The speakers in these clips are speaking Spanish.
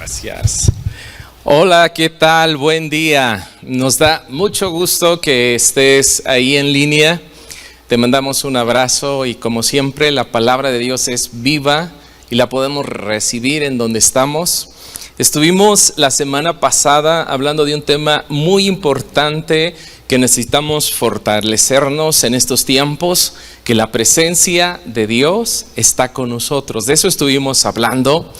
Gracias. Hola, ¿qué tal? Buen día. Nos da mucho gusto que estés ahí en línea. Te mandamos un abrazo y como siempre la palabra de Dios es viva y la podemos recibir en donde estamos. Estuvimos la semana pasada hablando de un tema muy importante que necesitamos fortalecernos en estos tiempos, que la presencia de Dios está con nosotros. De eso estuvimos hablando.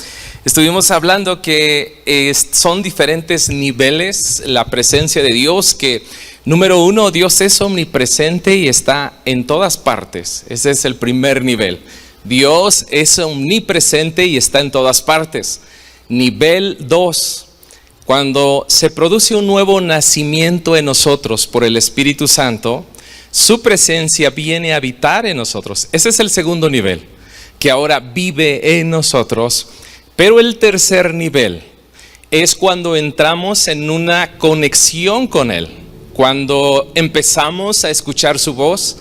Estuvimos hablando que son diferentes niveles la presencia de Dios, que número uno, Dios es omnipresente y está en todas partes. Ese es el primer nivel. Dios es omnipresente y está en todas partes. Nivel 2, cuando se produce un nuevo nacimiento en nosotros por el Espíritu Santo, su presencia viene a habitar en nosotros. Ese es el segundo nivel, que ahora vive en nosotros. Pero el tercer nivel es cuando entramos en una conexión con Él, cuando empezamos a escuchar su voz,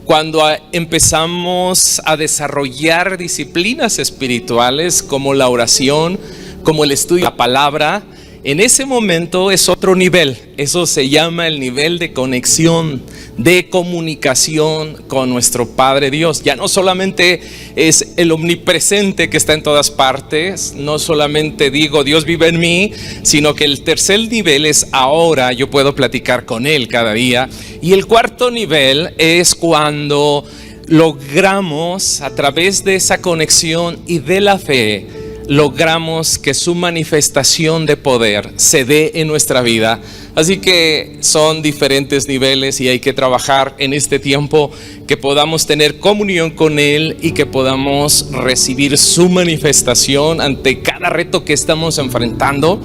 cuando empezamos a desarrollar disciplinas espirituales como la oración, como el estudio de la palabra. En ese momento es otro nivel, eso se llama el nivel de conexión, de comunicación con nuestro Padre Dios. Ya no solamente es el omnipresente que está en todas partes, no solamente digo Dios vive en mí, sino que el tercer nivel es ahora yo puedo platicar con Él cada día. Y el cuarto nivel es cuando logramos a través de esa conexión y de la fe, logramos que su manifestación de poder se dé en nuestra vida. Así que son diferentes niveles y hay que trabajar en este tiempo que podamos tener comunión con Él y que podamos recibir su manifestación ante cada reto que estamos enfrentando.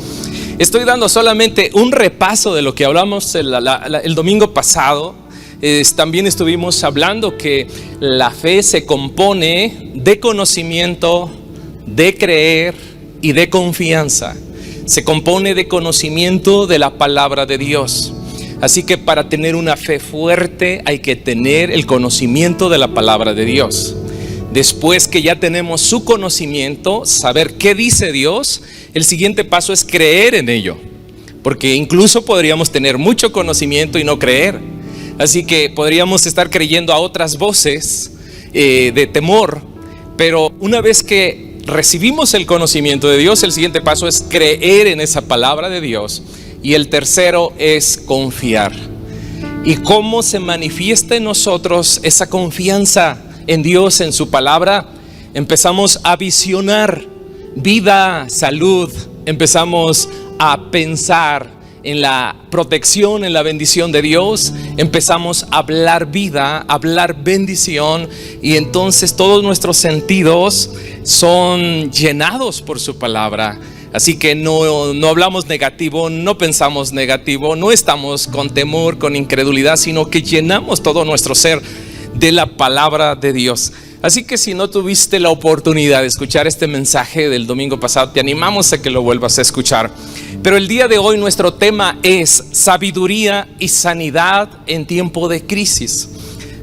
Estoy dando solamente un repaso de lo que hablamos el domingo pasado. También estuvimos hablando que la fe se compone de conocimiento, de creer y de confianza. Se compone de conocimiento de la palabra de Dios. Así que para tener una fe fuerte hay que tener el conocimiento de la palabra de Dios. Después que ya tenemos su conocimiento, saber qué dice Dios, el siguiente paso es creer en ello. Porque incluso podríamos tener mucho conocimiento y no creer. Así que podríamos estar creyendo a otras voces de temor. Pero una vez que recibimos el conocimiento de Dios, el siguiente paso es creer en esa palabra de Dios. Y el tercero es confiar. ¿Y cómo se manifiesta en nosotros esa confianza en Dios, en su palabra? Empezamos a visionar vida, salud. Empezamos a pensar en la protección, en la bendición de Dios. Empezamos a hablar vida, a hablar bendición, y entonces todos nuestros sentidos son llenados por su palabra. Así que no hablamos negativo, no pensamos negativo, no estamos con temor, con incredulidad, sino que llenamos todo nuestro ser de la palabra de Dios. Así que si no tuviste la oportunidad de escuchar este mensaje del domingo pasado, te animamos a que lo vuelvas a escuchar. Pero el día de hoy nuestro tema es sabiduría y sanidad en tiempo de crisis.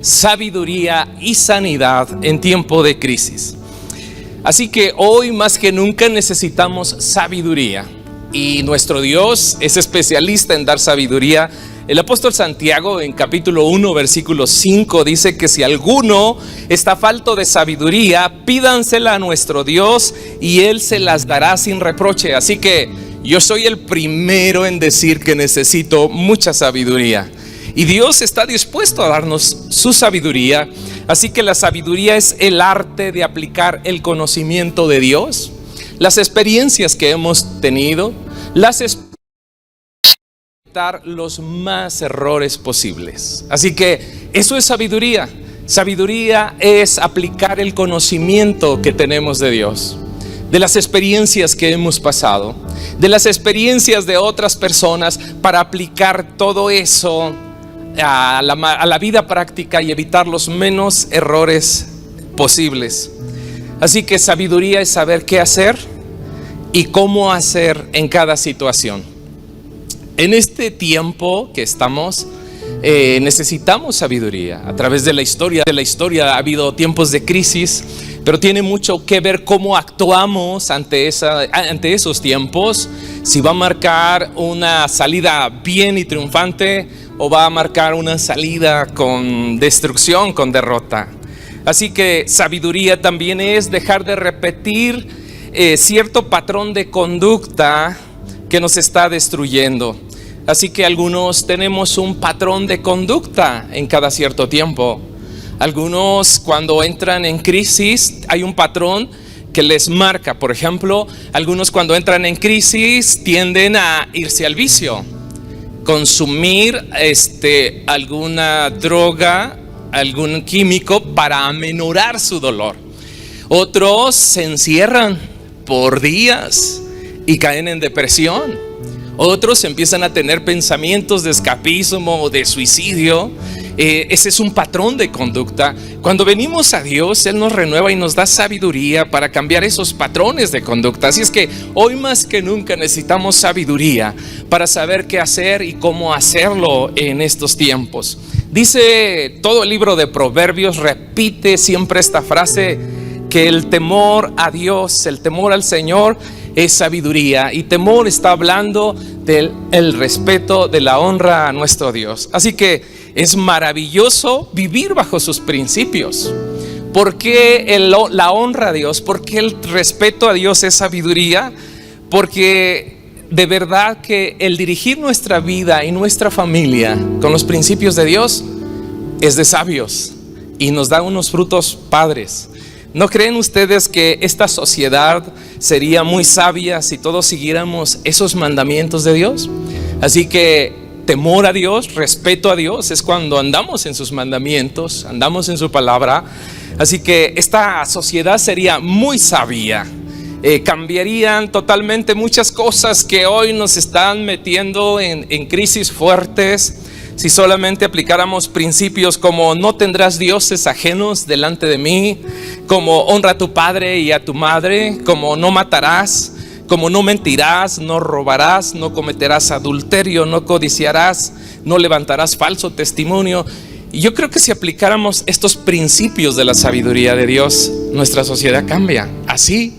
Sabiduría y sanidad en tiempo de crisis. Así que hoy más que nunca necesitamos sabiduría. Y nuestro Dios es especialista en dar sabiduría. El apóstol Santiago en capítulo 1 versículo 5 dice que si alguno está falto de sabiduría, pídansela a nuestro Dios y Él se las dará sin reproche. Así que yo soy el primero en decir que necesito mucha sabiduría. Y Dios está dispuesto a darnos su sabiduría. Así que la sabiduría es el arte de aplicar el conocimiento de Dios, las experiencias que hemos tenido, los más errores posibles. Así que eso es sabiduría. Sabiduría es aplicar el conocimiento que tenemos de Dios, de las experiencias que hemos pasado, de las experiencias de otras personas, para aplicar todo eso a la vida práctica y evitar los menos errores posibles. Así que sabiduría es saber qué hacer y cómo hacer en cada situación. En este tiempo que estamos, necesitamos sabiduría. A través de la historia ha habido tiempos de crisis, pero tiene mucho que ver cómo actuamos ante esos tiempos. Si va a marcar una salida bien y triunfante o va a marcar una salida con destrucción, con derrota. Así que sabiduría también es dejar de repetir cierto patrón de conducta que nos está destruyendo. Así que algunos tenemos un patrón de conducta en cada cierto tiempo. Algunos, cuando entran en crisis, hay un patrón que les marca. Por ejemplo, algunos cuando entran en crisis tienden a irse al vicio, consumir alguna droga, algún químico para aminorar su dolor. Otros se encierran por días y caen en depresión. Otros empiezan a tener pensamientos de escapismo o de suicidio. Ese es un patrón de conducta. Cuando venimos a Dios, Él nos renueva y nos da sabiduría para cambiar esos patrones de conducta. Así es que hoy más que nunca necesitamos sabiduría para saber qué hacer y cómo hacerlo en estos tiempos. Dice todo el libro de Proverbios, repite siempre esta frase, que el temor a Dios, el temor al Señor es sabiduría. Y temor está hablando del respeto, de la honra a nuestro Dios. Así que es maravilloso vivir bajo sus principios. ¿Por qué la honra a Dios? ¿Por qué el respeto a Dios es sabiduría? Porque de verdad que el dirigir nuestra vida y nuestra familia con los principios de Dios es de sabios y nos da unos frutos padres. ¿No creen ustedes que esta sociedad sería muy sabia si todos siguiéramos esos mandamientos de Dios? Así que temor a Dios, respeto a Dios es cuando andamos en sus mandamientos, andamos en su palabra. Así que esta sociedad sería muy sabia. Cambiarían totalmente muchas cosas que hoy nos están metiendo en crisis fuertes. Si solamente aplicáramos principios como no tendrás dioses ajenos delante de mí, como honra a tu padre y a tu madre, como no matarás, como no mentirás, no robarás, no cometerás adulterio, no codiciarás, no levantarás falso testimonio. Y yo creo que si aplicáramos estos principios de la sabiduría de Dios, nuestra sociedad cambia. Así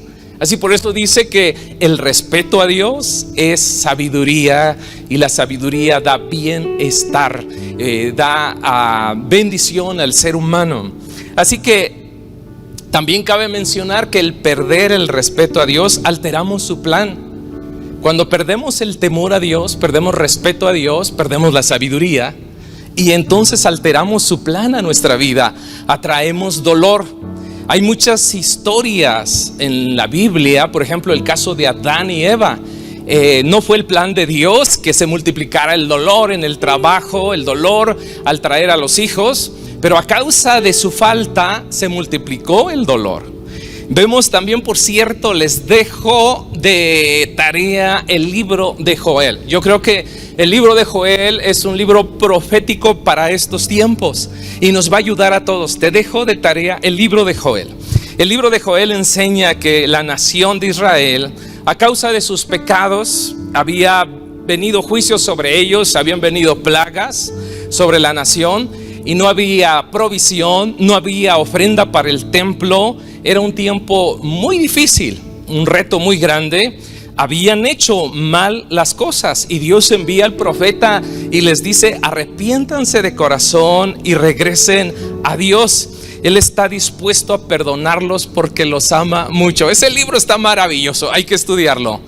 por eso dice que el respeto a Dios es sabiduría, y la sabiduría da bienestar, da bendición al ser humano. Así que también cabe mencionar que el perder el respeto a Dios, alteramos su plan. Cuando perdemos el temor a Dios, perdemos respeto a Dios, perdemos la sabiduría, y entonces alteramos su plan a nuestra vida, atraemos dolor. Hay muchas historias en la Biblia, por ejemplo el caso de Adán y Eva. No fue el plan de Dios que se multiplicara el dolor en el trabajo, el dolor al traer a los hijos, pero a causa de su falta se multiplicó el dolor. Vemos también, por cierto, les dejo de tarea el libro de Joel. Yo creo que el libro de Joel es un libro profético para estos tiempos y nos va a ayudar a todos. Te dejo de tarea el libro de Joel. El libro de Joel enseña que la nación de Israel, a causa de sus pecados, había venido juicios sobre ellos, habían venido plagas sobre la nación y no había provisión, no había ofrenda para el templo. Era un tiempo muy difícil, un reto muy grande. Habían hecho mal las cosas y Dios envía al profeta y les dice: arrepiéntanse de corazón y regresen a Dios. Él está dispuesto a perdonarlos porque los ama mucho. Ese libro está maravilloso, hay que estudiarlo.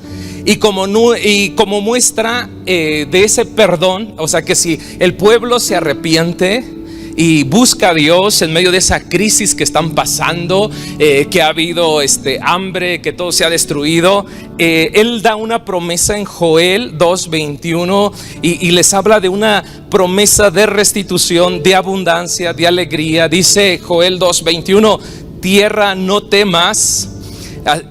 Y como muestra de ese perdón, o sea que si el pueblo se arrepiente y busca a Dios en medio de esa crisis que están pasando, que ha habido hambre, que todo se ha destruido, Él da una promesa en Joel 2:21 y les habla de una promesa de restitución, de abundancia, de alegría. Dice Joel 2:21: tierra, no temas,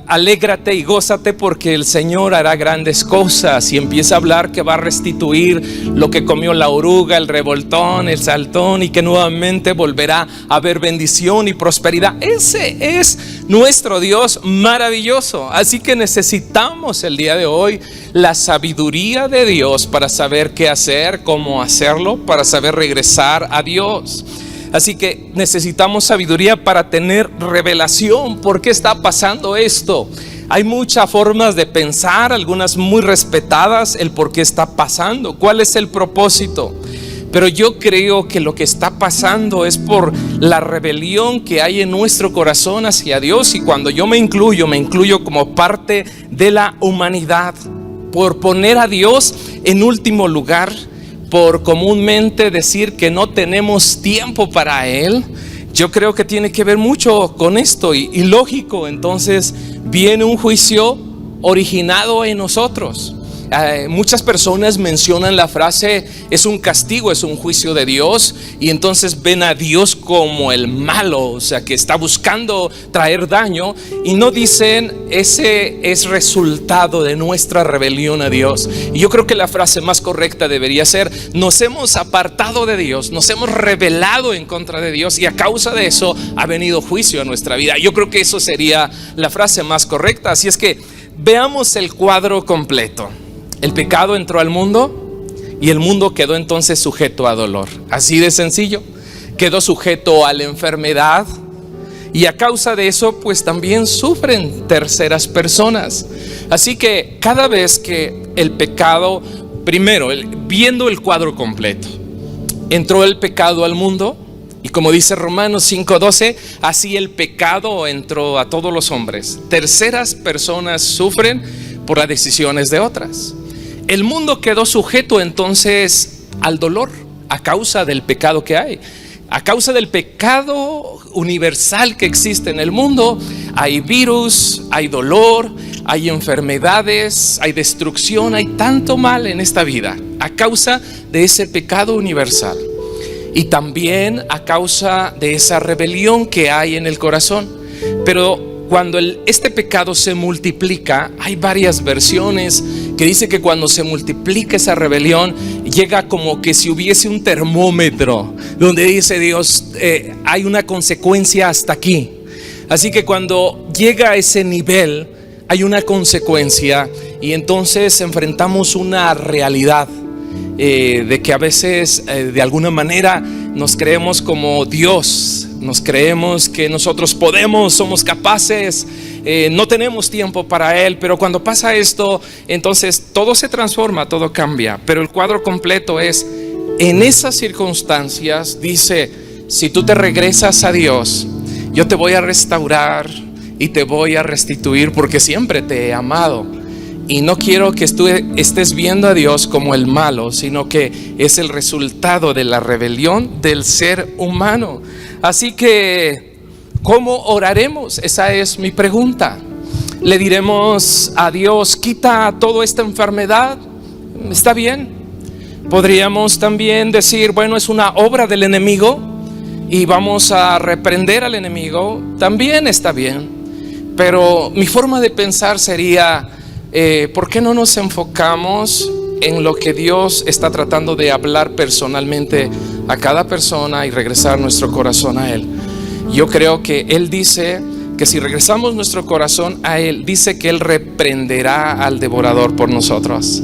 alégrate y gózate porque el Señor hará grandes cosas. Y empieza a hablar que va a restituir lo que comió la oruga, el revoltón, el saltón, y que nuevamente volverá a haber bendición y prosperidad. Ese es nuestro Dios maravilloso. Así que necesitamos el día de hoy la sabiduría de Dios para saber qué hacer, cómo hacerlo, para saber regresar a Dios. Así que necesitamos sabiduría para tener revelación. ¿Por qué está pasando esto? Hay muchas formas de pensar, algunas muy respetadas, el por qué está pasando, cuál es el propósito. Pero yo creo que lo que está pasando es por la rebelión que hay en nuestro corazón hacia Dios. Y cuando yo me incluyo como parte de la humanidad, por poner a Dios en último lugar, por comúnmente decir que no tenemos tiempo para Él. Yo creo que tiene que ver mucho con esto y lógico. Entonces viene un juicio originado en nosotros. Muchas personas mencionan la frase: es un castigo, es un juicio de Dios, y entonces ven a Dios como el malo, o sea, que está buscando traer daño, y no dicen ese es resultado de nuestra rebelión a Dios. Y yo creo que la frase más correcta debería ser: nos hemos apartado de Dios, nos hemos rebelado en contra de Dios, y a causa de eso ha venido juicio a nuestra vida. Yo creo que eso sería la frase más correcta. Así es que veamos el cuadro completo. El pecado entró al mundo y el mundo quedó entonces sujeto a dolor. Así de sencillo. Quedó sujeto a la enfermedad, y a causa de eso pues también sufren terceras personas. Así que cada vez que el pecado, primero, viendo el cuadro completo, entró el pecado al mundo, y como dice Romanos 5:12, así el pecado entró a todos los hombres. Terceras personas sufren por las decisiones de otras. El mundo quedó sujeto entonces al dolor a causa del pecado que hay. A causa del pecado universal que existe en el mundo, hay virus, hay dolor, hay enfermedades, hay destrucción, hay tanto mal en esta vida a causa de ese pecado universal. Y también a causa de esa rebelión que hay en el corazón. Pero cuando este pecado se multiplica, hay varias versiones que dice que cuando se multiplica esa rebelión, llega como que si hubiese un termómetro donde dice Dios, hay una consecuencia hasta aquí. Así que cuando llega a ese nivel, hay una consecuencia, y entonces enfrentamos una realidad de que a veces de alguna manera nos creemos como Dios. Nos creemos que nosotros podemos, somos capaces, no tenemos tiempo para Él. Pero cuando pasa esto, entonces todo se transforma, todo cambia. Pero el cuadro completo es: en esas circunstancias, dice, si tú te regresas a Dios, yo te voy a restaurar y te voy a restituir, porque siempre te he amado. Y no quiero que tú estés viendo a Dios como el malo, sino que es el resultado de la rebelión del ser humano. Así que, ¿cómo oraremos? Esa es mi pregunta. ¿Le diremos a Dios, quita toda esta enfermedad? ¿Está bien? Podríamos también decir, bueno, es una obra del enemigo y vamos a reprender al enemigo. También está bien. Pero mi forma de pensar sería: ¿por qué no nos enfocamos en lo que Dios está tratando de hablar personalmente a cada persona y regresar nuestro corazón a Él? Yo creo que Él dice que si regresamos nuestro corazón a Él, dice que Él reprenderá al devorador por nosotros,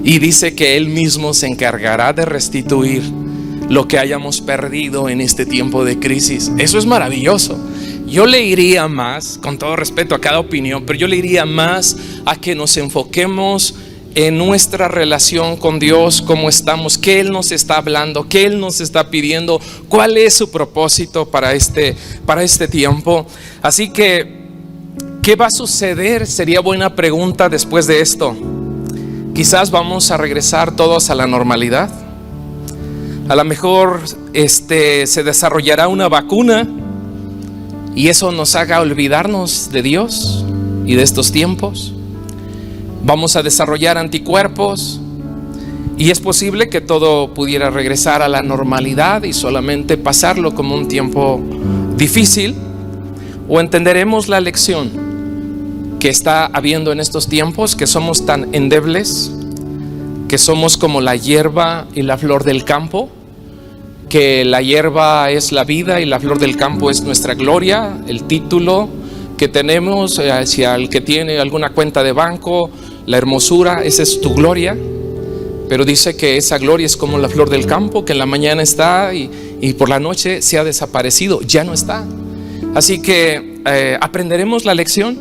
y dice que Él mismo se encargará de restituir lo que hayamos perdido en este tiempo de crisis. Eso es maravilloso. Yo le iría más, con todo respeto a cada opinión, pero yo le iría más a que nos enfoquemos en nuestra relación con Dios, cómo estamos, qué Él nos está hablando, qué Él nos está pidiendo, cuál es su propósito para este tiempo. Así que, ¿qué va a suceder? Sería buena pregunta después de esto. Quizás vamos a regresar todos a la normalidad. A lo mejor se desarrollará una vacuna y eso nos haga olvidarnos de Dios y de estos tiempos. Vamos a desarrollar anticuerpos y es posible que todo pudiera regresar a la normalidad y solamente pasarlo como un tiempo difícil. O entenderemos la lección que está habiendo en estos tiempos, que somos tan endebles, que somos como la hierba y la flor del campo, que la hierba es la vida y la flor del campo es nuestra gloria, el título que tenemos hacia el que tiene alguna cuenta de banco, la hermosura, esa es tu gloria. Pero dice que esa gloria es como la flor del campo, que en la mañana está y y por la noche se ha desaparecido, ya no está. Así que aprenderemos la lección,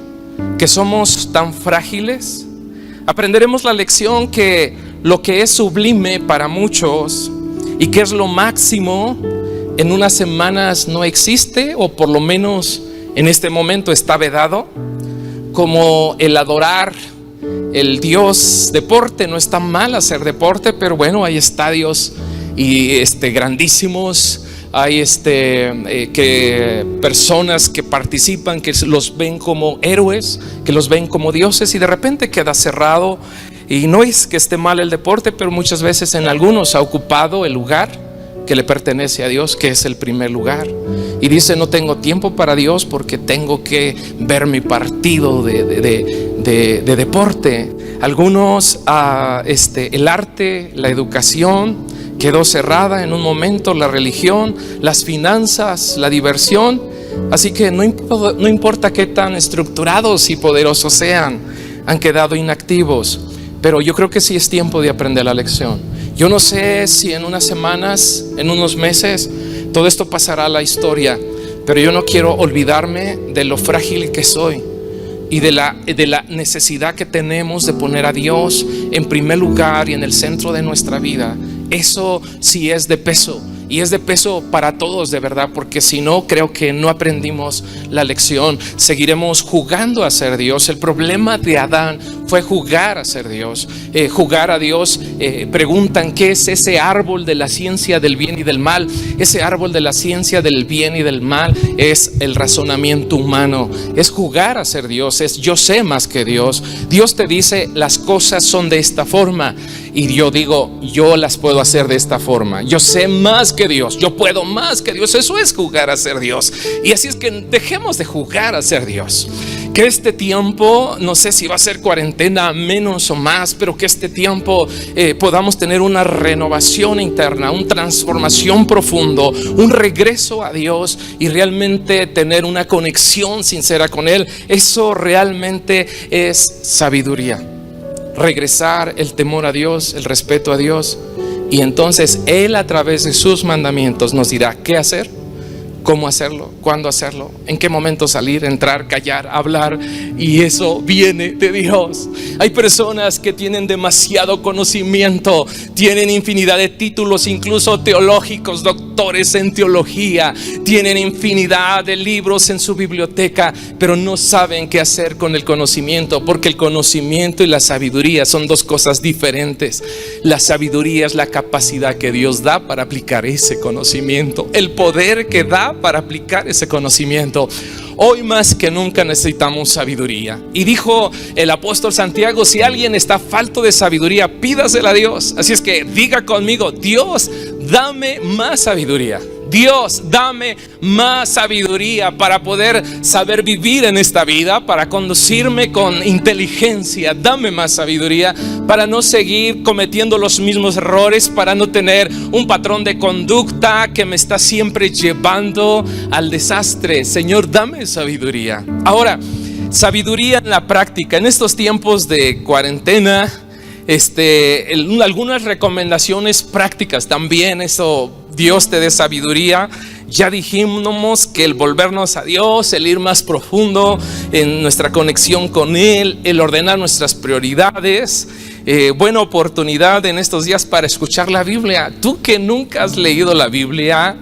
que somos tan frágiles. Aprenderemos la lección que lo que es sublime para muchos y que es lo máximo, en unas semanas no existe, o por lo menos en este momento está vedado. Como el adorar el Dios deporte, no está mal hacer deporte, pero bueno, hay estadios y grandísimos, hay que personas que participan, que los ven como héroes, que los ven como dioses, y de repente queda cerrado. Y no es que esté mal el deporte, pero muchas veces en algunos ha ocupado el lugar que le pertenece a Dios, que es el primer lugar. Y dice: no tengo tiempo para Dios porque tengo que ver mi partido de deporte. Algunos, el arte, la educación quedó cerrada en un momento, la religión, las finanzas, la diversión. Así que no importa qué tan estructurados y poderosos sean, han quedado inactivos. Pero yo creo que sí es tiempo de aprender la lección. Yo no sé si en unas semanas, en unos meses, todo esto pasará a la historia, pero yo no quiero olvidarme de lo frágil que soy y de la necesidad que tenemos de poner a Dios en primer lugar y en el centro de nuestra vida. Eso sí es de peso, y es de peso para todos, de verdad, porque si no, creo que no aprendimos la lección. Seguiremos jugando a ser Dios. El problema de Adán fue jugar a ser Dios, jugar a Dios. Preguntan: ¿qué es ese árbol de la ciencia del bien y del mal? Ese árbol de la ciencia del bien y del mal es el razonamiento humano, es jugar a ser Dios, es yo sé más que Dios. Dios te dice: las cosas son de esta forma, y yo digo: yo las puedo hacer de esta forma. Yo sé más que Dios, yo puedo más que Dios. Eso es jugar a ser Dios. Y así es que dejemos de jugar a ser Dios. Que este tiempo, no sé si va a ser cuarentena menos o más, pero que este tiempo podamos tener una renovación interna, una transformación profundo, un regreso a Dios y realmente tener una conexión sincera con Él. Eso realmente es sabiduría. Regresar el temor a Dios, el respeto a Dios, y entonces Él, a través de sus mandamientos, nos dirá qué hacer, cómo hacerlo, cuándo hacerlo, en qué momento salir, entrar, callar, hablar. Y eso viene de Dios. Hay personas que tienen demasiado conocimiento, tienen infinidad de títulos, incluso teológicos, doctores en teología, tienen infinidad de libros en su biblioteca, pero no saben qué hacer con el conocimiento, porque el conocimiento y la sabiduría son dos cosas diferentes. La sabiduría es la capacidad que Dios da para aplicar ese conocimiento, el poder que da para aplicar ese conocimiento. Hoy más que nunca necesitamos sabiduría. Y dijo el apóstol Santiago: si alguien está falto de sabiduría, pídasela a Dios. Así es que diga conmigo: Dios, dame más sabiduría. Dios, dame más sabiduría para poder saber vivir en esta vida, para conducirme con inteligencia. Dame más sabiduría para no seguir cometiendo los mismos errores, para no tener un patrón de conducta que me está siempre llevando al desastre. Señor, dame sabiduría. Ahora, sabiduría en la práctica. En estos tiempos de cuarentena, algunas recomendaciones prácticas también. Eso, Dios te dé sabiduría. Ya dijimos que el volvernos a Dios, el ir más profundo en nuestra conexión con Él, el ordenar nuestras prioridades. Buena oportunidad en estos días para escuchar la Biblia. Tú que nunca has leído la Biblia,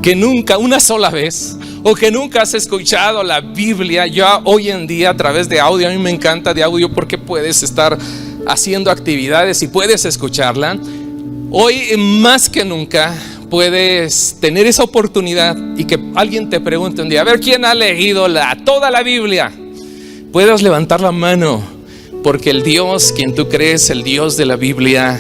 que nunca, una sola vez, o que nunca has escuchado la Biblia, ya hoy en día a través de audio, a mí me encanta de audio porque puedes estar haciendo actividades y puedes escucharla. Hoy más que nunca puedes tener esa oportunidad y que alguien te pregunte un día: a ver, ¿quién ha leído toda la Biblia? Puedas levantar la mano, porque el Dios, quien tú crees, el Dios de la Biblia,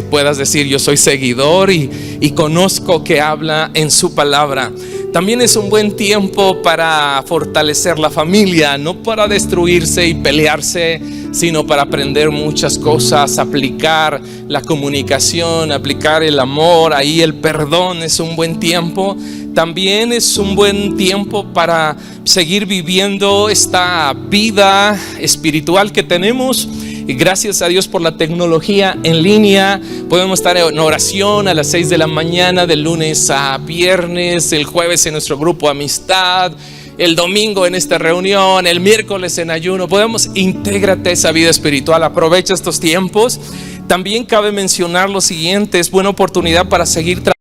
puedas decir: yo soy seguidor y conozco que habla en su palabra. También es un buen tiempo para fortalecer la familia, no para destruirse y pelearse, sino para aprender muchas cosas, aplicar la comunicación, aplicar el amor, ahí el perdón es un buen tiempo. También es un buen tiempo para seguir viviendo esta vida espiritual que tenemos. Y gracias a Dios por la tecnología en línea. Podemos estar en oración a las 6 de la mañana, de lunes a viernes, el jueves en nuestro grupo Amistad, el domingo en esta reunión, el miércoles en ayuno. Intégrate a esa vida espiritual, aprovecha estos tiempos. También cabe mencionar lo siguiente: es buena oportunidad para seguir trabajando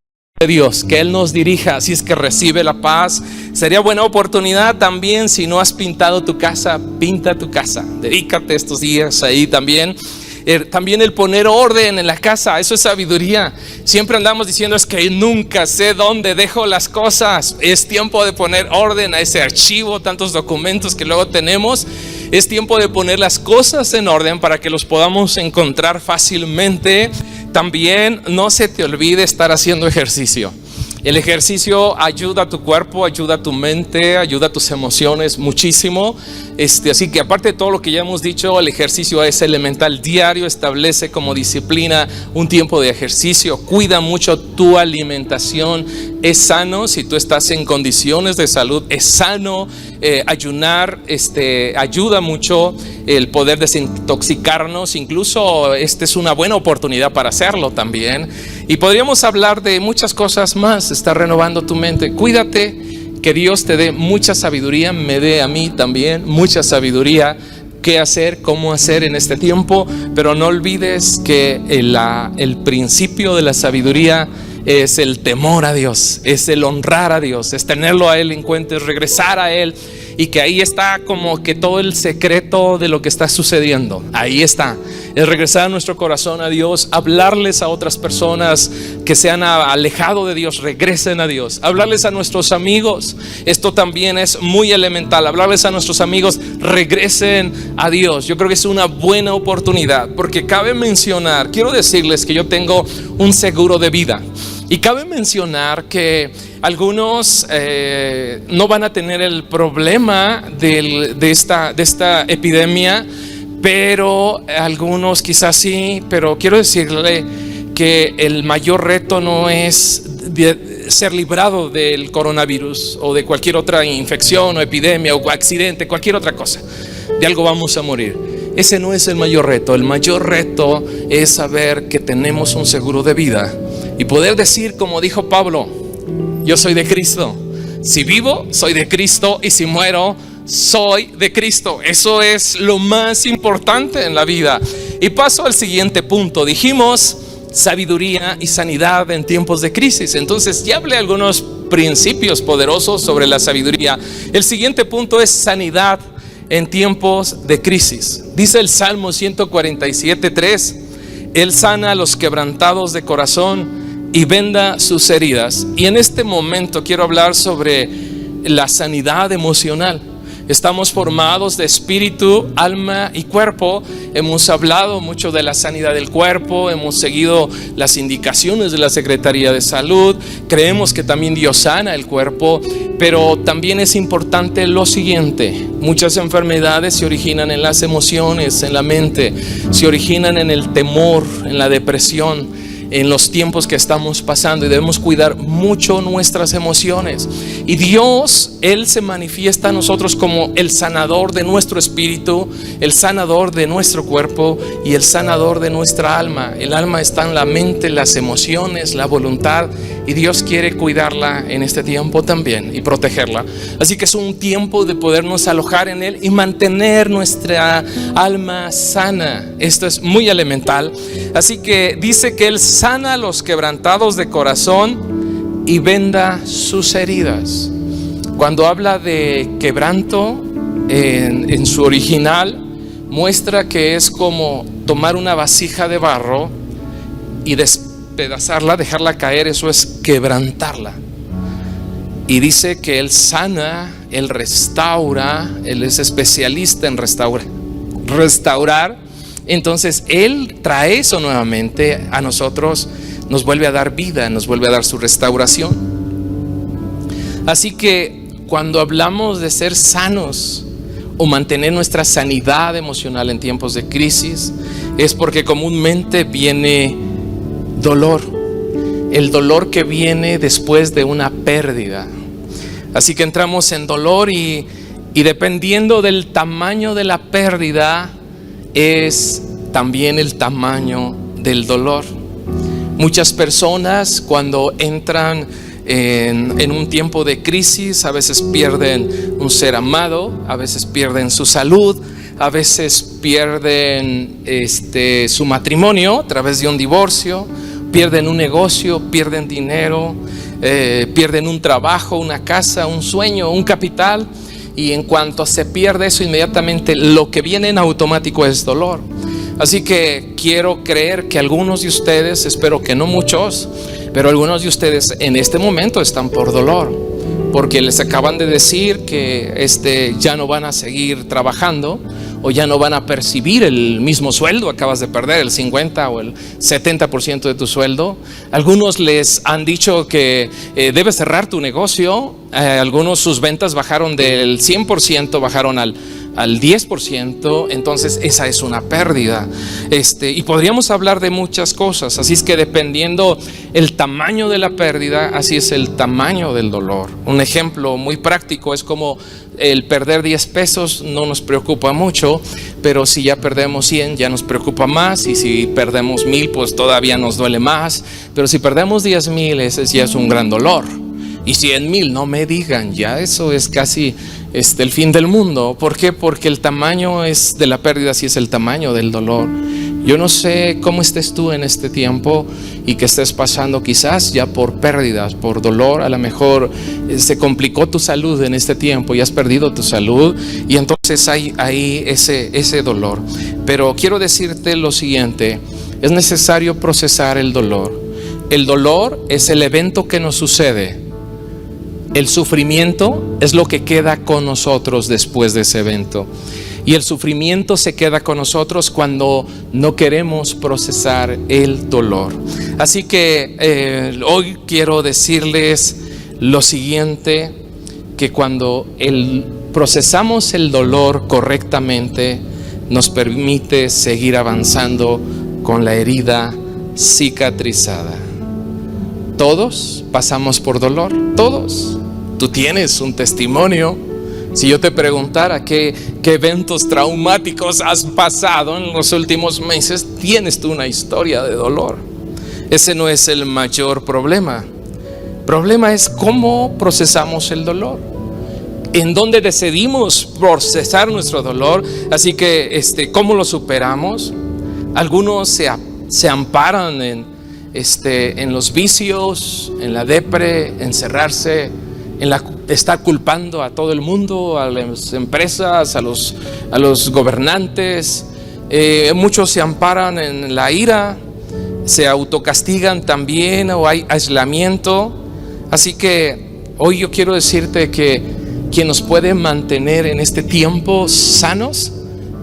de Dios, que Él nos dirija. Así es que recibe la paz. Sería buena oportunidad también, si no has pintado tu casa, pinta tu casa, dedícate estos días ahí también. También el poner orden en la casa, eso es sabiduría. Siempre andamos diciendo: es que nunca sé dónde dejo las cosas. Es tiempo de poner orden a ese archivo, tantos documentos que luego tenemos. Es tiempo de poner las cosas en orden para que los podamos encontrar fácilmente. También no se te olvide estar haciendo ejercicio. El ejercicio ayuda a tu cuerpo, ayuda a tu mente, ayuda a tus emociones muchísimo. Así que aparte de todo lo que ya hemos dicho, el ejercicio es elemental. Diario establece como disciplina un tiempo de ejercicio. Cuida mucho tu alimentación. Es sano si tú estás en condiciones de salud. Es sano ayunar. Ayuda mucho el poder desintoxicarnos. Incluso es una buena oportunidad para hacerlo también. Y podríamos hablar de muchas cosas más. Está renovando tu mente. Cuídate. Que Dios te dé mucha sabiduría, me dé a mí también mucha sabiduría, qué hacer, cómo hacer en este tiempo. Pero no olvides que el principio de la sabiduría es el temor a Dios, es el honrar a Dios, es tenerlo a Él en cuenta, es regresar a Él. Y que ahí está como que todo el secreto de lo que está sucediendo. Ahí está, es regresar a nuestro corazón a Dios, hablarles a otras personas que se han alejado de Dios, regresen a Dios. Hablarles a nuestros amigos, esto también es muy elemental. Hablarles a nuestros amigos, regresen a Dios. Yo creo que es una buena oportunidad, porque cabe mencionar, quiero decirles que yo tengo un seguro de vida. Y cabe mencionar que algunos no van a tener el problema de esta epidemia, pero algunos quizás sí. Pero quiero decirle que el mayor reto no es ser librado del coronavirus o de cualquier otra infección o epidemia o accidente, cualquier otra cosa. De algo vamos a morir. Ese no es el mayor reto. El mayor reto es saber que tenemos un seguro de vida y poder decir, como dijo Pablo: yo soy de Cristo. Si vivo, soy de Cristo, y si muero, soy de Cristo. Eso es lo más importante en la vida. Y paso al siguiente punto. Dijimos sabiduría y sanidad en tiempos de crisis. Entonces ya hablé algunos principios poderosos sobre la sabiduría. El siguiente punto es sanidad en tiempos de crisis. Dice el Salmo 147:3: Él sana a los quebrantados de corazón y venda sus heridas. Y en este momento quiero hablar sobre la sanidad emocional. Estamos formados de espíritu, alma y cuerpo. Hemos hablado mucho de la sanidad del cuerpo, hemos seguido las indicaciones de la Secretaría de Salud. Creemos que también Dios sana el cuerpo, pero también es importante lo siguiente: muchas enfermedades se originan en las emociones, en la mente, se originan en el temor, en la depresión, en los tiempos que estamos pasando, y debemos cuidar mucho nuestras emociones. Y Dios, Él se manifiesta a nosotros como el sanador de nuestro espíritu, el sanador de nuestro cuerpo y el sanador de nuestra alma. El alma está en la mente, las emociones, la voluntad, y Dios quiere cuidarla en este tiempo también y protegerla. Así que es un tiempo de podernos alojar en Él y mantener nuestra alma sana. Esto es muy elemental. Así que dice que Él sana a los quebrantados de corazón y venda sus heridas. Cuando habla de quebranto, en su original muestra que es como tomar una vasija de barro y despedazarla, dejarla caer. Eso es quebrantarla. Y dice que Él sana, Él restaura, Él es especialista en restaurar. Entonces Él trae eso nuevamente a nosotros, nos vuelve a dar vida, nos vuelve a dar su restauración. Así que cuando hablamos de ser sanos o mantener nuestra sanidad emocional en tiempos de crisis, es porque comúnmente viene dolor, el dolor que viene después de una pérdida. Así que entramos en dolor y dependiendo del tamaño de la pérdida es también el tamaño del dolor. Muchas personas cuando entran en un tiempo de crisis, a veces pierden un ser amado, a veces pierden su salud, a veces pierden su matrimonio a través de un divorcio, pierden un negocio, pierden dinero, pierden un trabajo, una casa, un sueño, un capital. Y en cuanto se pierde eso, inmediatamente lo que viene en automático es dolor. Así que quiero creer que algunos de ustedes, espero que no muchos, pero algunos de ustedes en este momento están por dolor, porque les acaban de decir que ya no van a seguir trabajando, o ya no van a percibir el mismo sueldo. Acabas de perder el 50 o el 70% de tu sueldo. Algunos les han dicho que debes cerrar tu negocio. Algunos sus ventas bajaron del 100%, bajaron al 10%, entonces esa es una pérdida. Y podríamos hablar de muchas cosas, así es que dependiendo el tamaño de la pérdida, así es el tamaño del dolor. Un ejemplo muy práctico es como el perder 10 pesos no nos preocupa mucho, pero si ya perdemos 100 ya nos preocupa más, y si perdemos 1000 pues todavía nos duele más, pero si perdemos 10,000 ese ya es un gran dolor. Y 100,000, no me digan, ya eso es casi el fin del mundo. ¿Por qué? Porque el tamaño de la pérdida sí es el tamaño del dolor. Yo no sé cómo estés tú en este tiempo y que estés pasando quizás ya por pérdidas, por dolor. A lo mejor se complicó tu salud en este tiempo y has perdido tu salud, y entonces hay ahí ese dolor. Pero quiero decirte lo siguiente: es necesario procesar el dolor. El dolor es el evento que nos sucede. El sufrimiento es lo que queda con nosotros después de ese evento. Y el sufrimiento se queda con nosotros cuando no queremos procesar el dolor. Así que hoy quiero decirles lo siguiente: que cuando procesamos el dolor correctamente, nos permite seguir avanzando con la herida cicatrizada. Todos pasamos por dolor, todos. Tú tienes un testimonio. Si yo te preguntara qué eventos traumáticos has pasado en los últimos meses, tienes tú una historia de dolor. Ese no es el mayor problema. El problema es cómo procesamos el dolor, en dónde decidimos procesar nuestro dolor. Así que cómo lo superamos. Algunos se amparan en los vicios, en la depre, encerrarse, estar culpando a todo el mundo, a las empresas, a los gobernantes. Muchos se amparan en la ira, se autocastigan también, o hay aislamiento. Así que hoy yo quiero decirte que quien nos puede mantener en este tiempo sanos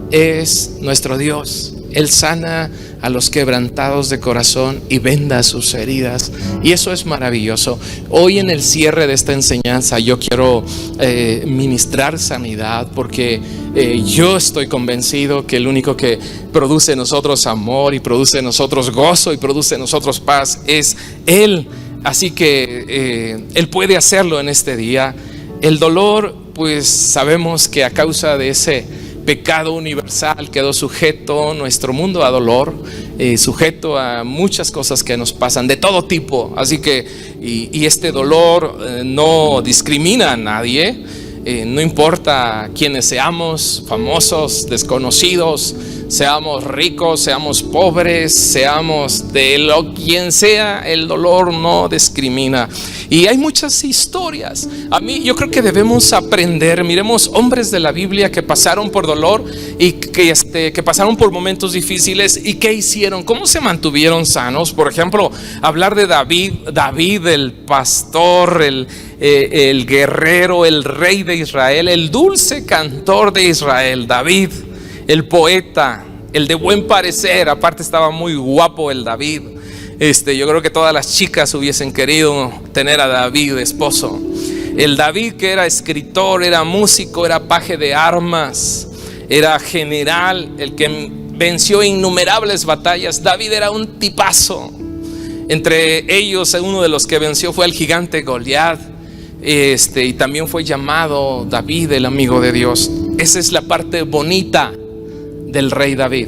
es nuestro Dios. Él sana a los quebrantados de corazón y venda sus heridas, y eso es maravilloso. Hoy, en el cierre de esta enseñanza, yo quiero ministrar sanidad, porque yo estoy convencido que el único que produce en nosotros amor, y produce en nosotros gozo, y produce en nosotros paz es Él. Así que Él puede hacerlo en este día. El dolor, pues sabemos que a causa de ese pecado universal quedó sujeto nuestro mundo a dolor, sujeto a muchas cosas que nos pasan de todo tipo. Así que y este dolor no discrimina a nadie, no importa quiénes seamos, famosos, desconocidos, seamos ricos, seamos pobres, seamos de quien sea, el dolor no discrimina. Y hay muchas historias. Yo creo que debemos aprender. Miremos hombres de la Biblia que pasaron por dolor y que pasaron por momentos difíciles, y qué hicieron, cómo se mantuvieron sanos. Por ejemplo, hablar de David, el pastor, el guerrero, el rey de Israel, el dulce cantor de Israel. David, el poeta, el de buen parecer. Aparte estaba muy guapo el David. Yo creo que todas las chicas hubiesen querido tener a David de esposo. El David que era escritor, era músico, era paje de armas, era general, el que venció innumerables batallas. David era un tipazo. Entre ellos, uno de los que venció fue el gigante Goliat. Y también fue llamado David, el amigo de Dios. Esa es la parte bonita del rey David.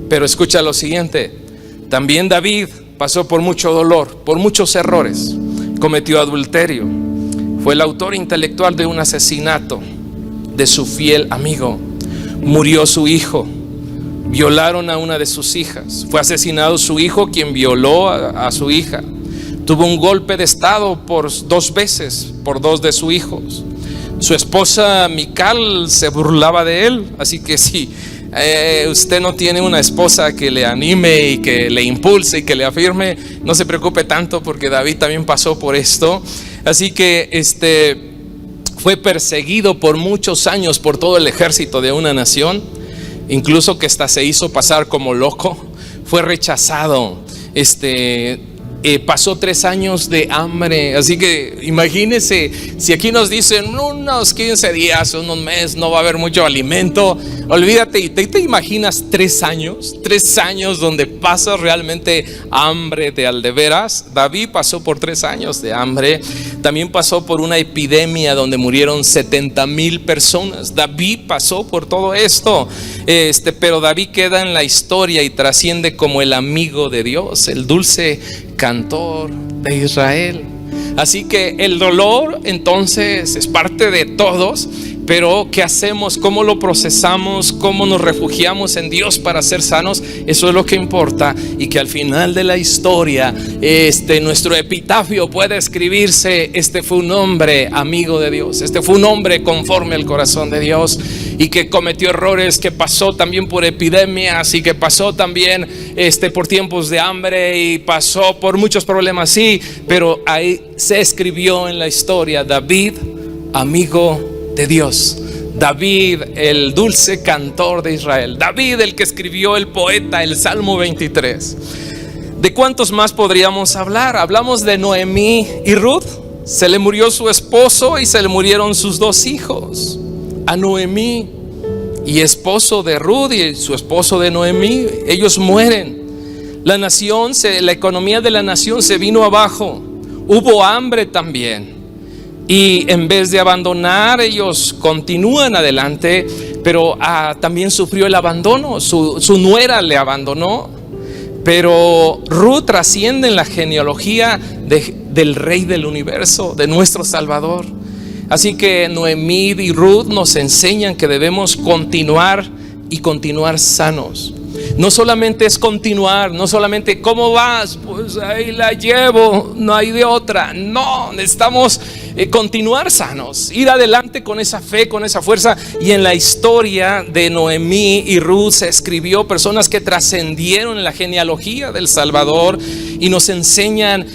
Pero escucha lo siguiente, también David pasó por mucho dolor, por muchos errores, cometió adulterio, fue el autor intelectual de un asesinato de su fiel amigo, murió su hijo, violaron a una de sus hijas, fue asesinado su hijo quien violó a su hija, tuvo un golpe de estado por 2 veces por 2 de sus hijos. Su esposa Mical se burlaba de él, así que si usted no tiene una esposa que le anime y que le impulse y que le afirme, no se preocupe tanto, porque David también pasó por esto. Así que fue perseguido por muchos años por todo el ejército de una nación, incluso que hasta se hizo pasar como loco, fue rechazado, pasó 3 años de hambre. Así que imagínese, si aquí nos dicen unos 15 días, unos meses, no va a haber mucho alimento, olvídate. ¿Y te imaginas 3 años? 3 años donde pasas realmente hambre de aldeveras. David pasó por 3 años de hambre. También pasó por una epidemia donde murieron 70,000 personas. David pasó por todo esto, pero David queda en la historia y trasciende como el amigo de Dios, el dulce cantor de Israel. Así que el dolor entonces es parte de todos, pero ¿qué hacemos? ¿Cómo lo procesamos? ¿Cómo nos refugiamos en Dios para ser sanos? Eso es lo que importa, y que al final de la historia nuestro epitafio pueda escribirse: este fue un hombre amigo de Dios, este fue un hombre conforme al corazón de Dios, y que cometió errores, que pasó también por epidemias, y que pasó también por tiempos de hambre, y pasó por muchos problemas, sí, pero ahí se escribió en la historia: David, amigo de Dios. David, el dulce cantor de Israel. David, el que escribió el poeta, el Salmo 23. ¿De cuántos más podríamos hablar? Hablamos de Noemí y Ruth. Se le murió su esposo y se le murieron sus 2 hijos. A Noemí, y esposo de Ruth y su esposo de Noemí, ellos mueren. La nación, la economía de la nación se vino abajo. Hubo hambre también. Y en vez de abandonar, ellos continúan adelante, pero también sufrió el abandono. Su nuera le abandonó. Pero Ruth trasciende en la genealogía del Rey del universo, de nuestro Salvador. Así que Noemí y Ruth nos enseñan que debemos continuar y continuar sanos. No solamente es continuar, no solamente ¿cómo vas? Pues ahí la llevo, no hay de otra. No, necesitamos continuar sanos, ir adelante con esa fe, con esa fuerza. Y en la historia de Noemí y Ruth se escribió personas que trascendieron en la genealogía del Salvador, y nos enseñan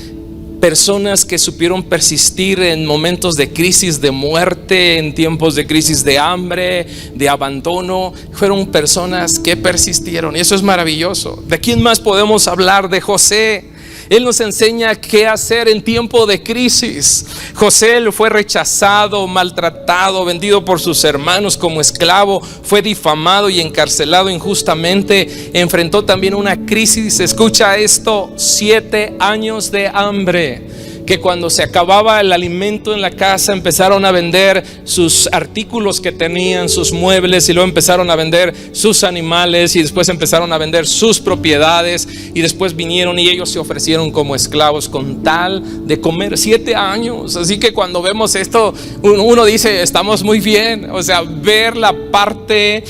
personas que supieron persistir en momentos de crisis de muerte, en tiempos de crisis de hambre, de abandono. Fueron personas que persistieron, y eso es maravilloso. ¿De quién más podemos hablar? De José. Él nos enseña qué hacer en tiempo de crisis. José fue rechazado, maltratado, vendido por sus hermanos como esclavo, fue difamado y encarcelado injustamente. Enfrentó también una crisis, escucha esto, 7 años de hambre. Que cuando se acababa el alimento en la casa, empezaron a vender sus artículos que tenían, sus muebles, y luego empezaron a vender sus animales, y después empezaron a vender sus propiedades, y después vinieron y ellos se ofrecieron como esclavos con tal de comer. 7 años. Así que cuando vemos esto, uno dice: estamos muy bien. O sea, ver la parte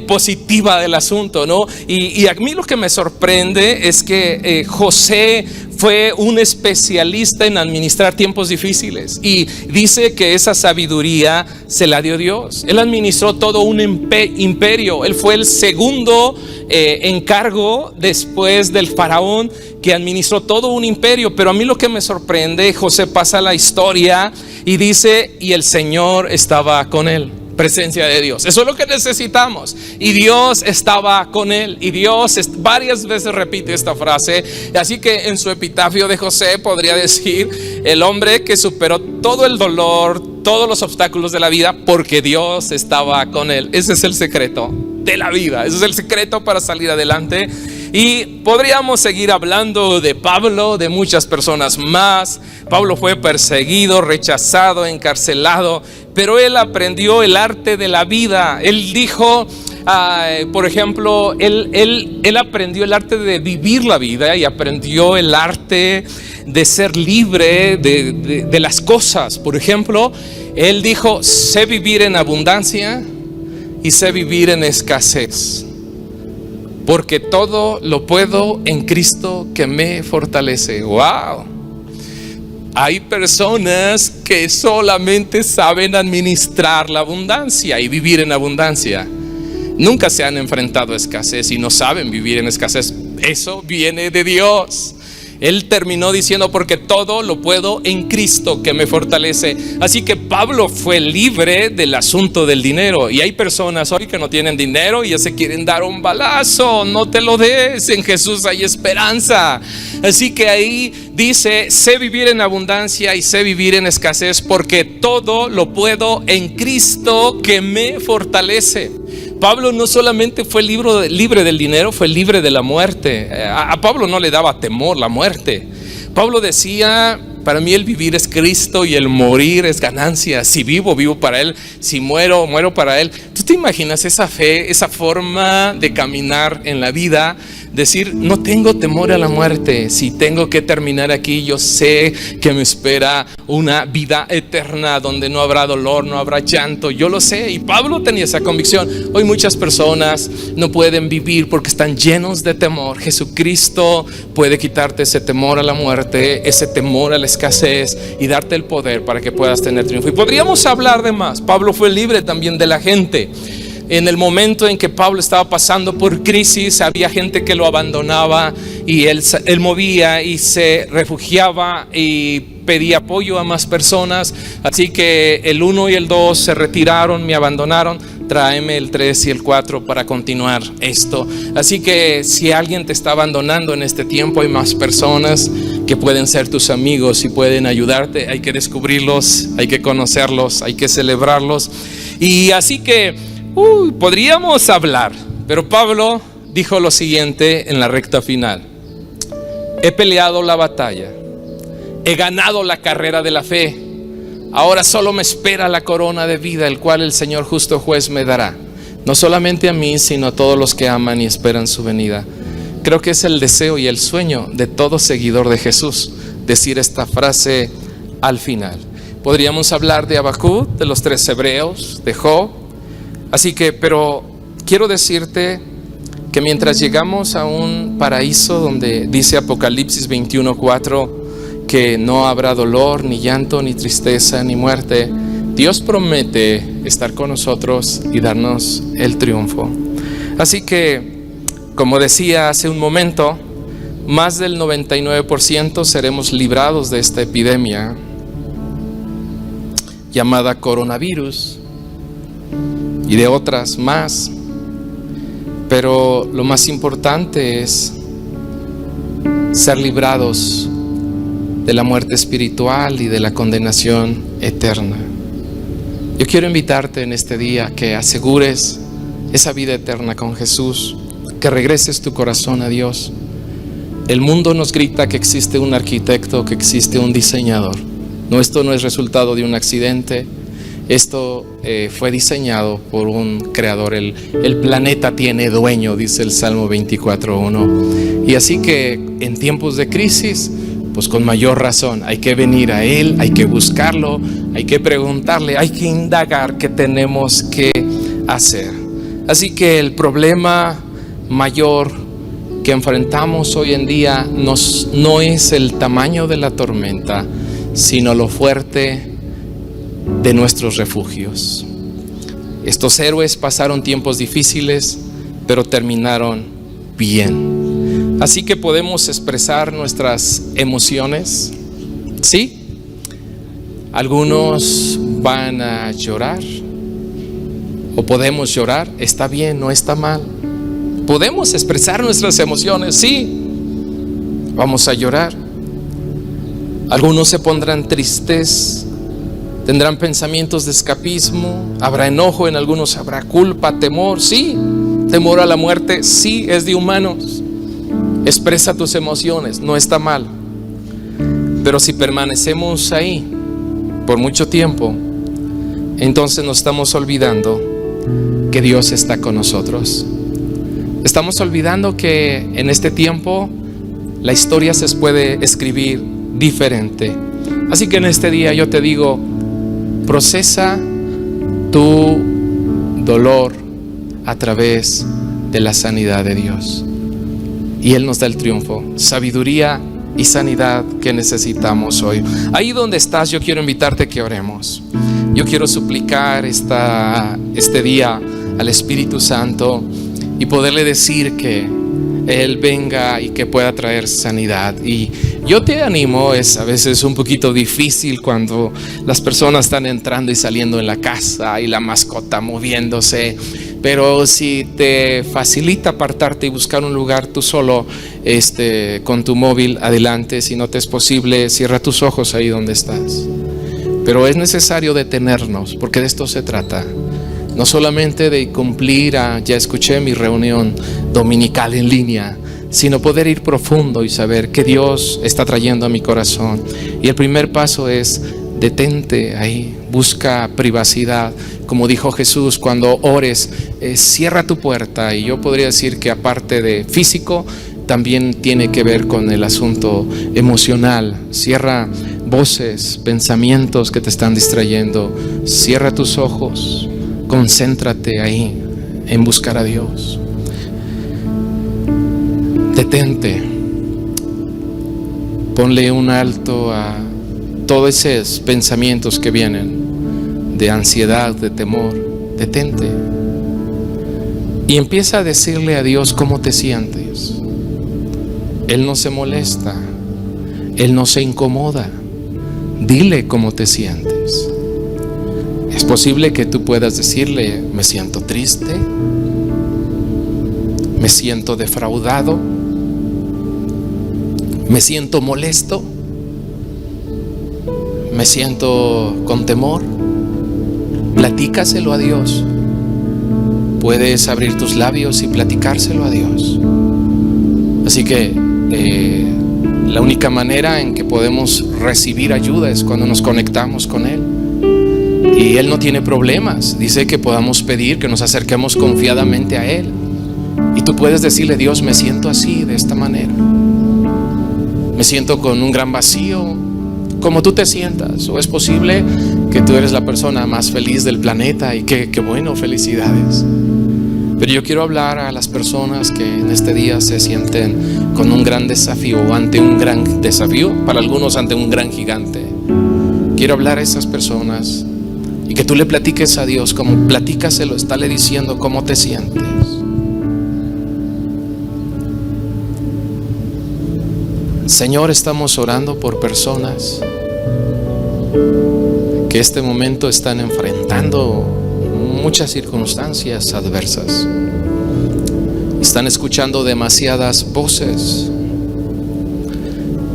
positiva del asunto, ¿no? Y a mí lo que me sorprende es que José fue un especialista en administrar tiempos difíciles, y dice que esa sabiduría se la dio Dios. Él administró todo un imperio. Él fue el segundo encargo después del faraón, que administró todo un imperio. Pero a mí lo que me sorprende, José pasa la historia y dice: y el Señor estaba con él. Presencia de Dios, eso es lo que necesitamos. Y Dios estaba con él. Y Dios varias veces repite esta frase. Así que en su epitafio de José podría decir: el hombre que superó todo el dolor, todos los obstáculos de la vida, porque Dios estaba con él. Ese es el secreto de la vida, ese es el secreto para salir adelante. Y podríamos seguir hablando de Pablo, de muchas personas más. Pablo fue perseguido, rechazado, encarcelado, pero él aprendió el arte de la vida. Él dijo: Por ejemplo, él aprendió el arte de vivir la vida y aprendió el arte de ser libre de las cosas. Por ejemplo, él dijo: sé vivir en abundancia y sé vivir en escasez, porque todo lo puedo en Cristo que me fortalece. ¡Wow! Hay personas que solamente saben administrar la abundancia y vivir en abundancia. Nunca se han enfrentado a escasez y no saben vivir en escasez. Eso viene de Dios. Él terminó diciendo: porque todo lo puedo en Cristo que me fortalece. Así que Pablo fue libre del asunto del dinero. Y hay personas hoy que no tienen dinero y ya se quieren dar un balazo. No te lo des, en Jesús hay esperanza. Así que ahí dice: sé vivir en abundancia y sé vivir en escasez, porque todo lo puedo en Cristo que me fortalece. Pablo no solamente fue libre del dinero, fue libre de la muerte. A Pablo no le daba temor la muerte. Pablo decía: para mí el vivir es Cristo y el morir es ganancia. Si vivo, vivo para Él. Si muero, muero para Él. ¿Tú te imaginas esa fe, esa forma de caminar en la vida? Decir: no tengo temor a la muerte. Si tengo que terminar aquí, yo sé que me espera una vida eterna donde no habrá dolor, no habrá llanto. Yo lo sé. Y Pablo tenía esa convicción. Hoy muchas personas no pueden vivir porque están llenos de temor. Jesucristo puede quitarte ese temor a la muerte, ese temor a la escasez, y darte el poder para que puedas tener triunfo. Y podríamos hablar de más. Pablo fue libre también de la gente. En el momento en que Pablo estaba pasando por crisis, había gente que lo abandonaba y él movía y se refugiaba y pedía apoyo a más personas. Así que el 1 y el 2 se retiraron, me abandonaron. Tráeme el 3 y el 4 para continuar esto. Así que si alguien te está abandonando en este tiempo, hay más personas que pueden ser tus amigos y pueden ayudarte. Hay que descubrirlos, hay que conocerlos, hay que celebrarlos. Y así que podríamos hablar, pero Pablo dijo lo siguiente en la recta final: he peleado la batalla, he ganado la carrera de la fe, ahora solo me espera la corona de vida, el cual el Señor justo juez me dará, no solamente a mí, sino a todos los que aman y esperan su venida. Creo que es el deseo y el sueño de todo seguidor de Jesús, decir esta frase al final. Podríamos hablar de Habacuc, de los 3 hebreos, de Job. Así que, pero quiero decirte que mientras llegamos a un paraíso donde dice Apocalipsis 21:4 que no habrá dolor, ni llanto, ni tristeza, ni muerte, Dios promete estar con nosotros y darnos el triunfo. Así que, como decía hace un momento, más del 99% seremos librados de esta epidemia llamada coronavirus, y de otras más. Pero lo más importante es ser librados de la muerte espiritual y de la condenación eterna. Yo quiero invitarte en este día que asegures esa vida eterna con Jesús, que regreses tu corazón a Dios. El mundo nos grita que existe un arquitecto, que existe un diseñador. No, esto no es resultado de un accidente. Esto fue diseñado por un creador. El planeta tiene dueño, dice el Salmo 24:1. Y así que en tiempos de crisis, pues con mayor razón hay que venir a Él, hay que buscarlo, hay que preguntarle, hay que indagar qué tenemos que hacer. Así que el problema mayor que enfrentamos hoy en día no es el tamaño de la tormenta, sino lo fuerte de nuestros refugios. Estos héroes pasaron tiempos difíciles, pero terminaron bien. Así que podemos expresar nuestras emociones, ¿sí? Algunos van a llorar, o podemos llorar. Está bien, no está mal. Podemos expresar nuestras emociones, sí. Vamos a llorar. Algunos se pondrán tristes, tendrán pensamientos de escapismo, habrá enojo, en algunos habrá culpa, temor, sí. Temor a la muerte, sí, es de humanos. Expresa tus emociones, no está mal. Pero si permanecemos ahí por mucho tiempo, entonces nos estamos olvidando que Dios está con nosotros. Estamos olvidando que en este tiempo la historia se puede escribir diferente. Así que en este día yo te digo, procesa tu dolor a través de la sanidad de Dios. Y Él nos da el triunfo, sabiduría y sanidad que necesitamos hoy. Ahí donde estás, yo quiero invitarte a que oremos. Yo quiero suplicar este día al Espíritu Santo y poderle decir que Él venga y que pueda traer sanidad. Y yo te animo, es a veces un poquito difícil cuando las personas están entrando y saliendo en la casa y la mascota moviéndose, pero si te facilita apartarte y buscar un lugar tú solo con tu móvil, adelante. Si no te es posible, cierra tus ojos ahí donde estás. Pero es necesario detenernos, porque de esto se trata. No solamente de cumplir, ya escuché mi reunión dominical en línea, sino poder ir profundo y saber que Dios está trayendo a mi corazón. Y el primer paso es detente ahí, busca privacidad. Como dijo Jesús, cuando ores, cierra tu puerta. Y yo podría decir que aparte de físico, también tiene que ver con el asunto emocional. Cierra voces, pensamientos que te están distrayendo. Cierra tus ojos. Concéntrate ahí en buscar a Dios. Detente. Ponle un alto a todos esos pensamientos que vienen de ansiedad, de temor. Detente. Y empieza a decirle a Dios cómo te sientes. Él no se molesta. Él no se incomoda. Dile cómo te sientes. Es posible que tú puedas decirle: me siento triste, me siento defraudado, me siento molesto, me siento con temor. Platícaselo a Dios. Puedes abrir tus labios y platicárselo a Dios. Así que la única manera en que podemos recibir ayuda es cuando nos conectamos con Él. Y Él no tiene problemas. Dice que podamos pedir, que nos acerquemos confiadamente a Él. Y tú puedes decirle: Dios, me siento así, de esta manera. Me siento con un gran vacío. Como tú te sientas. O es posible que tú eres la persona más feliz del planeta. Y qué bueno, felicidades. Pero yo quiero hablar a las personas que en este día se sienten con un gran desafío, o ante un gran desafío, para algunos ante un gran gigante. Quiero hablar a esas personas y que tú le platiques a Dios, como platícaselo, estále diciendo cómo te sientes. Señor, estamos orando por personas que este momento están enfrentando muchas circunstancias adversas. Están escuchando demasiadas voces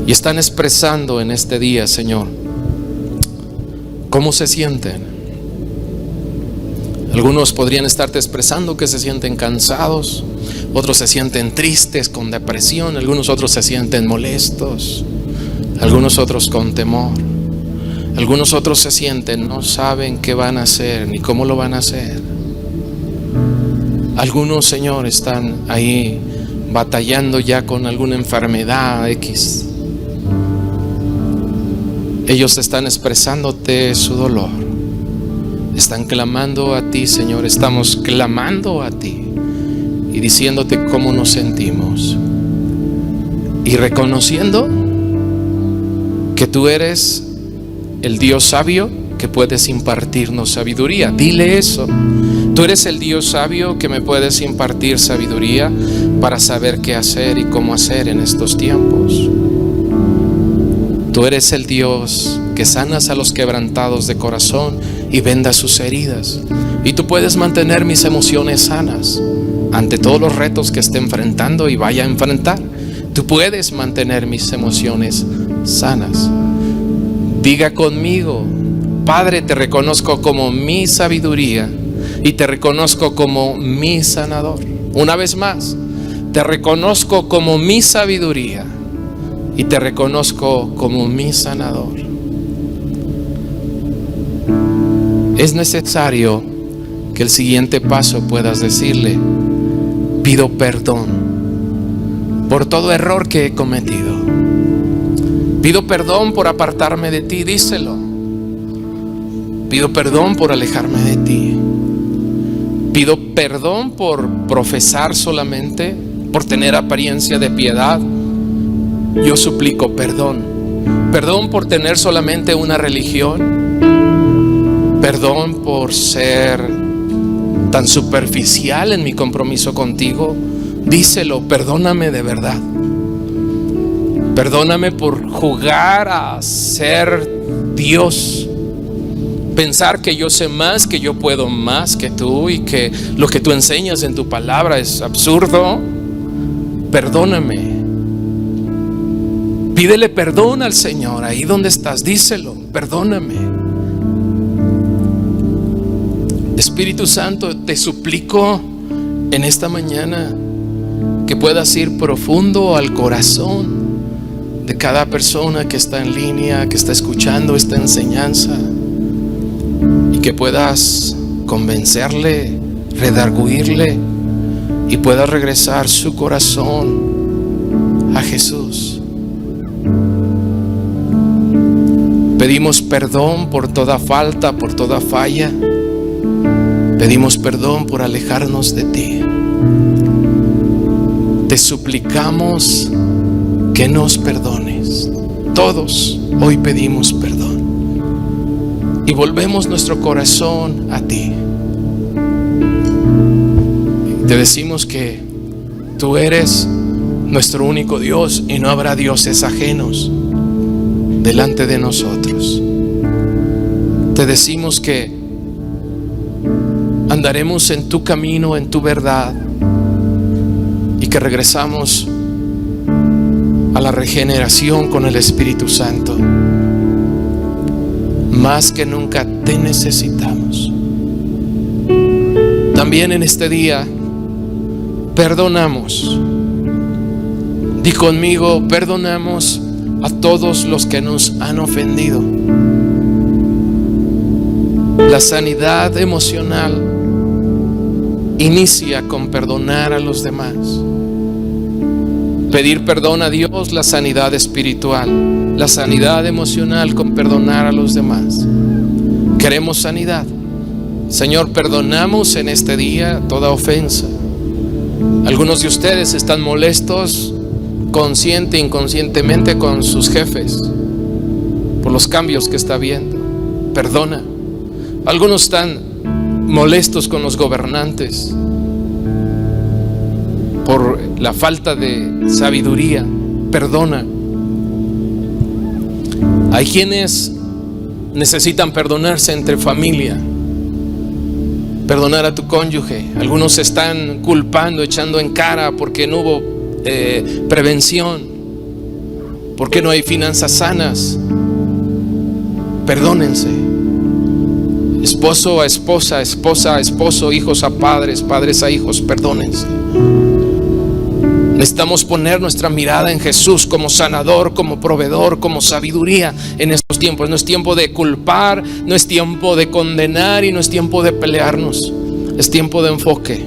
y están expresando en este día, Señor, cómo se sienten. Algunos podrían estarte expresando que se sienten cansados, otros se sienten tristes, con depresión, algunos otros se sienten molestos, algunos otros con temor. Algunos otros se sienten, no saben qué van a hacer ni cómo lo van a hacer. Algunos, Señor, están ahí batallando ya con alguna enfermedad X. Ellos están expresándote su dolor. Están clamando a ti, Señor. Estamos clamando a ti y diciéndote cómo nos sentimos. Y reconociendo que tú eres el Dios sabio que puedes impartirnos sabiduría. Dile eso. Tú eres el Dios sabio que me puedes impartir sabiduría para saber qué hacer y cómo hacer en estos tiempos. Tú eres el Dios que sanas a los quebrantados de corazón y vendas sus heridas. Y tú puedes mantener mis emociones sanas ante todos los retos que esté enfrentando y vaya a enfrentar. Tú puedes mantener mis emociones sanas. Diga conmigo: Padre, te reconozco como mi sabiduría y te reconozco como mi sanador. Una vez más, te reconozco como mi sabiduría y te reconozco como mi sanador. Es necesario que el siguiente paso puedas decirle: pido perdón por todo error que he cometido. Pido perdón por apartarme de ti, díselo. Pido perdón por alejarme de ti. Pido perdón por profesar solamente, por tener apariencia de piedad. Yo suplico perdón. Perdón por tener solamente una religión. Perdón por ser tan superficial en mi compromiso contigo. Díselo, perdóname de verdad. Perdóname por jugar a ser Dios. Pensar que yo sé más, que yo puedo más que tú y que lo que tú enseñas en tu palabra es absurdo. Perdóname. Pídele perdón al Señor ahí donde estás, díselo, perdóname. Espíritu Santo, te suplico en esta mañana que puedas ir profundo al corazón de cada persona que está en línea, que está escuchando esta enseñanza, y que puedas convencerle, redarguirle, y pueda regresar su corazón a Jesús. Pedimos perdón por toda falta, por toda falla. Pedimos perdón por alejarnos de ti. Te suplicamos que nos perdones. Todos hoy pedimos perdón y volvemos nuestro corazón a ti. Te decimos que tú eres nuestro único Dios y no habrá dioses ajenos delante de nosotros. Te decimos que andaremos en tu camino, en tu verdad, y que regresamos a la regeneración con el Espíritu Santo. Más que nunca te necesitamos. También en este día perdonamos. Di conmigo: perdonamos a todos los que nos han ofendido. La sanidad emocional inicia con perdonar a los demás. Pedir perdón a Dios, la sanidad espiritual, la sanidad emocional con perdonar a los demás. Queremos sanidad. Señor, perdonamos en este día toda ofensa. Algunos de ustedes están molestos consciente e inconscientemente con sus jefes por los cambios que está viendo. Perdona. Algunos están molestos con los gobernantes por la falta de sabiduría. Perdona. Hay quienes necesitan perdonarse entre familia, perdonar a tu cónyuge. Algunos se están culpando, echando en cara porque no hubo prevención, porque no hay finanzas sanas. Perdónense. Esposo a esposa, esposa a esposo, hijos a padres, padres a hijos, perdónense. Necesitamos poner nuestra mirada en Jesús como sanador, como proveedor, como sabiduría en estos tiempos. No es tiempo de culpar, no es tiempo de condenar y no es tiempo de pelearnos. Es tiempo de enfoque.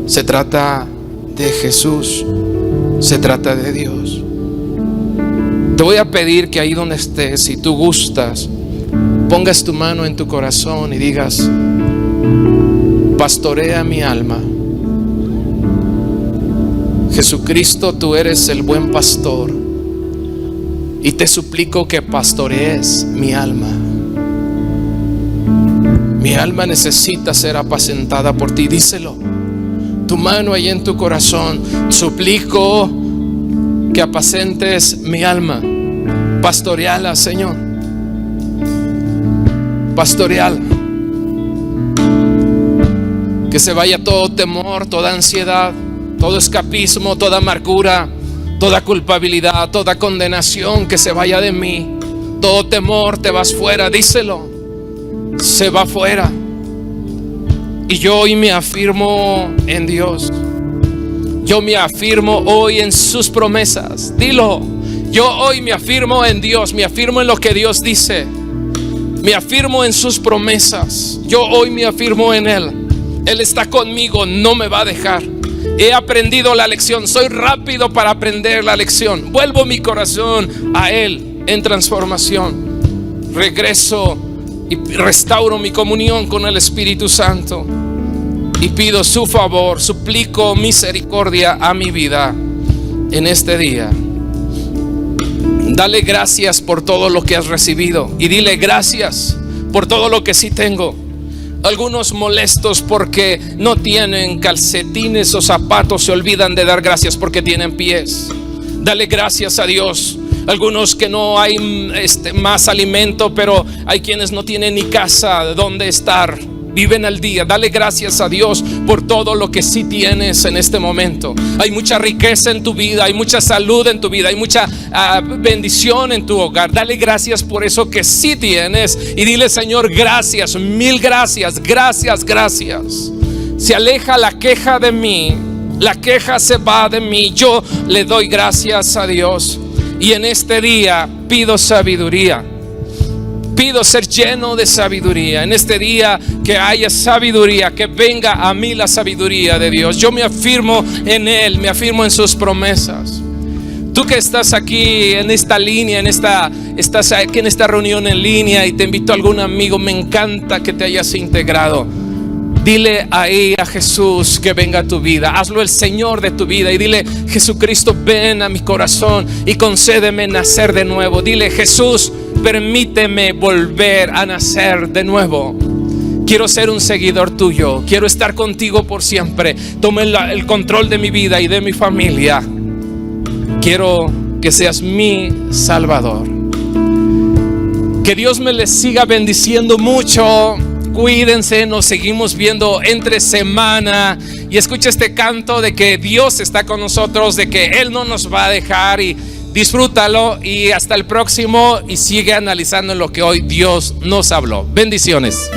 Se trata de Jesús, se trata de Dios. Te voy a pedir que ahí donde estés, si tú gustas, pongas tu mano en tu corazón y digas: pastorea mi alma. Jesucristo, tú eres el buen pastor y te suplico que pastorees mi alma. Mi alma necesita ser apacentada por ti. Díselo. Tu mano ahí en tu corazón. Suplico que apacentes mi alma. Pastoreala, Señor. Pastoreala. Que se vaya todo temor, toda ansiedad, todo escapismo, toda amargura, toda culpabilidad, toda condenación, que se vaya de mí. Todo temor, te vas fuera, díselo. Se va fuera. Y yo hoy me afirmo en Dios. Yo me afirmo hoy en sus promesas. Dilo. Yo hoy me afirmo en Dios, me afirmo en lo que Dios dice. Me afirmo en sus promesas. Yo hoy me afirmo en Él. Él está conmigo, no me va a dejar. He aprendido la lección, soy rápido para aprender la lección. Vuelvo mi corazón a Él en transformación. Regreso y restauro mi comunión con el Espíritu Santo. Y pido su favor, suplico misericordia a mi vida en este día. Dale gracias por todo lo que has recibido y dile gracias por todo lo que sí tengo. Algunos molestos porque no tienen calcetines o zapatos se olvidan de dar gracias porque tienen pies. Dale gracias a Dios. Algunos que no hay más alimento, pero hay quienes no tienen ni casa donde estar. Viven al día. Dale gracias a Dios por todo lo que sí tienes en este momento. Hay mucha riqueza en tu vida, hay mucha salud en tu vida, hay mucha bendición en tu hogar. Dale gracias por eso que sí tienes y dile: Señor, gracias, mil gracias, gracias, gracias. Se aleja la queja de mí, la queja se va de mí. Yo le doy gracias a Dios y en este día pido sabiduría. Pido ser lleno de sabiduría. En este día que haya sabiduría, que venga a mí la sabiduría de Dios. Yo me afirmo en Él, me afirmo en sus promesas. Tú que estás aquí en esta línea, estás aquí en esta reunión en línea y te invito a algún amigo, me encanta que te hayas integrado. Dile ahí a Jesús que venga a tu vida. Hazlo el Señor de tu vida y dile: Jesucristo, ven a mi corazón y concédeme nacer de nuevo. Dile: Jesús, permíteme volver a nacer de nuevo. Quiero ser un seguidor tuyo. Quiero estar contigo por siempre. Toma el control de mi vida y de mi familia. Quiero que seas mi Salvador. Que Dios me les siga bendiciendo mucho. Cuídense, nos seguimos viendo entre semana. Y escucha este canto de que Dios está con nosotros, de que Él no nos va a dejar. Y disfrútalo y hasta el próximo. Y sigue analizando lo que hoy Dios nos habló. Bendiciones.